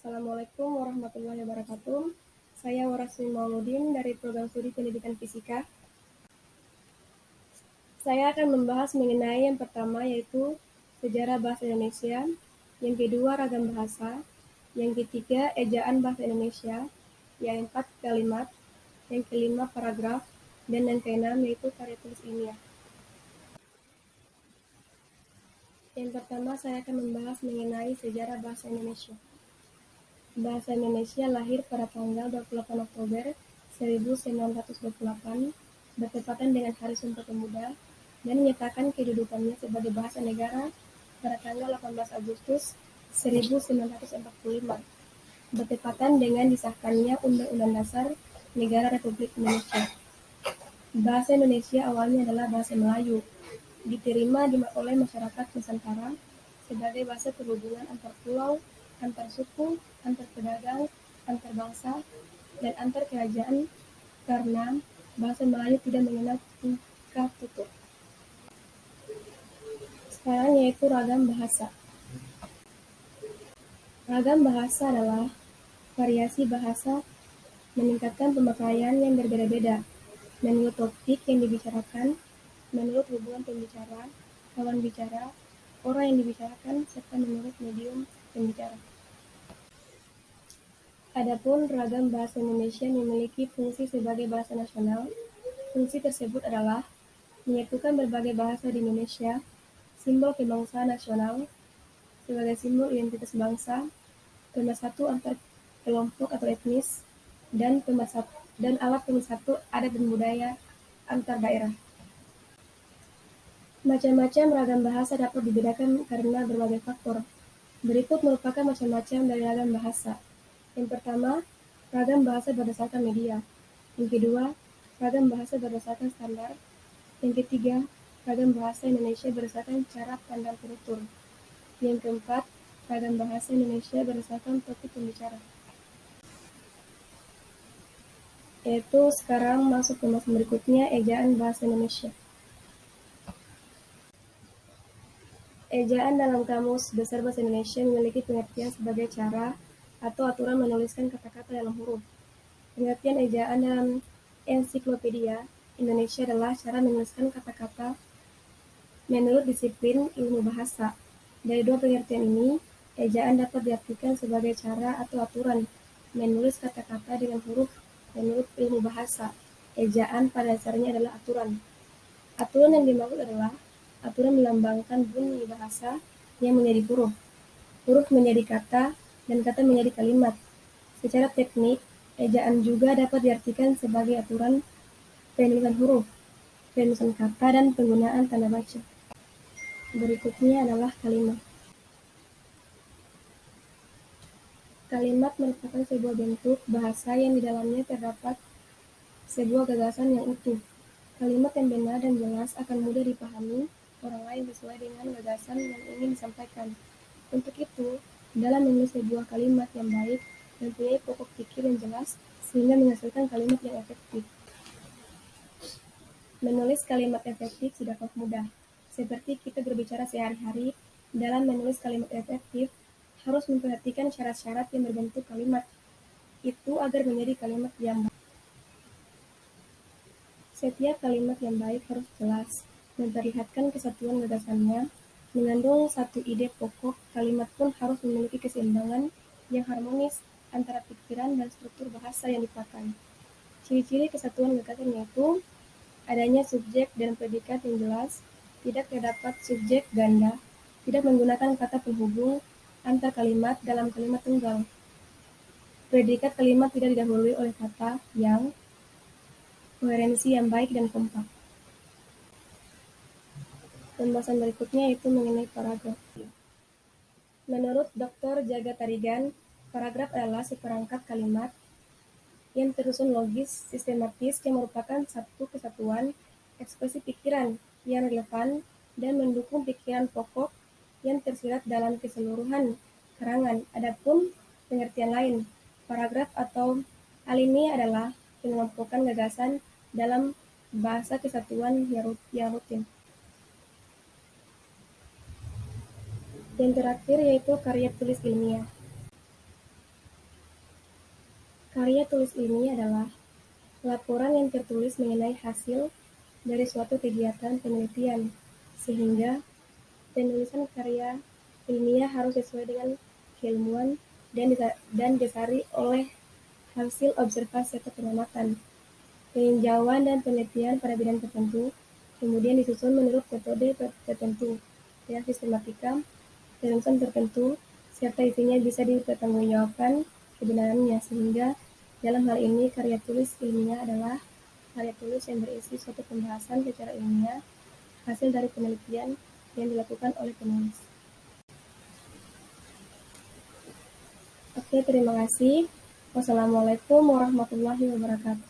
Assalamualaikum warahmatullahi wabarakatuh. Saya Warasmi Mauludin dari Program Studi Pendidikan Fisika. Saya akan membahas mengenai yang pertama yaitu sejarah bahasa Indonesia, yang kedua ragam bahasa, yang ketiga ejaan bahasa Indonesia, yang keempat kalimat, yang kelima paragraf, dan yang keenam yaitu karya tulis ilmiah. Yang pertama saya akan membahas mengenai sejarah bahasa Indonesia. Bahasa Indonesia lahir pada tanggal 28 Oktober 1928 bertepatan dengan Hari Sumpah Pemuda dan menyatakan kedudukannya sebagai bahasa negara pada tanggal 18 Agustus 1945 bertepatan dengan disahkannya Undang-Undang Dasar Negara Republik Indonesia. Bahasa Indonesia awalnya adalah bahasa Melayu, diterima oleh masyarakat Nusantara sebagai bahasa perhubungan antar pulau, antar suku, antar pedagang, antar bangsa, dan antar kerajaan karena bahasa Melayu tidak mengenal tingkah tutur. Sekarang yaitu ragam bahasa. Ragam bahasa adalah variasi bahasa meningkatkan pemakaian yang berbeda-beda menurut topik yang dibicarakan, menurut hubungan pembicara, lawan bicara, orang yang dibicarakan, serta menurut medium pembicara. Adapun ragam bahasa Indonesia memiliki fungsi sebagai bahasa nasional. Fungsi tersebut adalah menyatukan berbagai bahasa di Indonesia, simbol kebangsaan nasional, sebagai simbol identitas bangsa, pemersatu antar kelompok atau etnis, dan alat pemersatu adat dan budaya antar daerah. Macam-macam ragam bahasa dapat dibedakan karena berbagai faktor. Berikut merupakan macam-macam dari ragam bahasa. Yang pertama, ragam bahasa berdasarkan media. Yang kedua, ragam bahasa berdasarkan standar. Yang ketiga, ragam bahasa Indonesia berdasarkan cara pandang penutur. Yang keempat, ragam bahasa Indonesia berdasarkan topik pembicara. Yaitu sekarang masuk ke pembahasan berikutnya, ejaan bahasa Indonesia. Ejaan dalam Kamus Besar Bahasa Indonesia memiliki pengertian sebagai cara atau aturan menuliskan kata-kata dalam huruf. Pengertian ejaan dalam Ensiklopedia Indonesia adalah cara menuliskan kata-kata menurut disiplin ilmu bahasa. Dari dua pengertian ini, ejaan dapat diartikan sebagai cara atau aturan menulis kata-kata dengan huruf menurut ilmu bahasa. Ejaan pada dasarnya adalah aturan. Aturan yang dimaksud adalah aturan melambangkan bunyi bahasa yang menjadi huruf. Huruf menjadi kata, dan kata menjadi kalimat. Secara teknik, ejaan juga dapat diartikan sebagai aturan penulisan huruf, penulisan kata, dan penggunaan tanda baca. Berikutnya adalah kalimat. Kalimat merupakan sebuah bentuk bahasa yang di dalamnya terdapat sebuah gagasan yang utuh. Kalimat yang benar dan jelas akan mudah dipahami orang lain sesuai dengan gagasan yang ingin disampaikan. Untuk itu, dalam menulis sebuah kalimat yang baik, mempunyai pokok pikir yang jelas sehingga menghasilkan kalimat yang efektif. Menulis kalimat efektif tidaklah mudah. Seperti kita berbicara sehari-hari, dalam menulis kalimat efektif harus memperhatikan syarat-syarat yang berbentuk kalimat itu agar menjadi kalimat yang baik. Setiap kalimat yang baik harus jelas, memperlihatkan kesatuan gagasannya, mengandung satu ide pokok. Kalimat pun harus memiliki keseimbangan yang harmonis antara pikiran dan struktur bahasa yang dipakai. Ciri-ciri kesatuan gagasan yaitu adanya subjek dan predikat yang jelas, tidak terdapat subjek ganda, tidak menggunakan kata penghubung antar kalimat dalam kalimat tunggal. Predikat kalimat tidak didahului oleh kata yang, koherensi yang baik dan kompak. Pembahasan berikutnya yaitu mengenai paragraf. Menurut Dr. Jaga Tarigan, paragraf adalah seperangkat kalimat yang tersusun logis, sistematis, yang merupakan satu kesatuan ekspresi pikiran yang relevan dan mendukung pikiran pokok yang tersirat dalam keseluruhan karangan. Adapun pengertian lain, paragraf atau alinea adalah pengelompokan gagasan dalam bahasa kesatuan yang rutin. Yang terakhir yaitu karya tulis ilmiah. Karya tulis ini adalah laporan yang tertulis mengenai hasil dari suatu kegiatan penelitian, sehingga penulisan karya ilmiah harus sesuai dengan keilmuan dan didasari oleh hasil observasi atau pengamatan, peninjauan dan penelitian pada bidang tertentu, kemudian disusun menurut metode tertentu dan sistematika penulisan tertentu, serta isinya bisa dipertanggungjawabkan kebenarannya, sehingga dalam hal ini karya tulis ilmiah adalah karya tulis yang berisi suatu pembahasan secara ilmiah hasil dari penelitian yang dilakukan oleh penulis. Oke, terima kasih. Wassalamualaikum warahmatullahi wabarakatuh.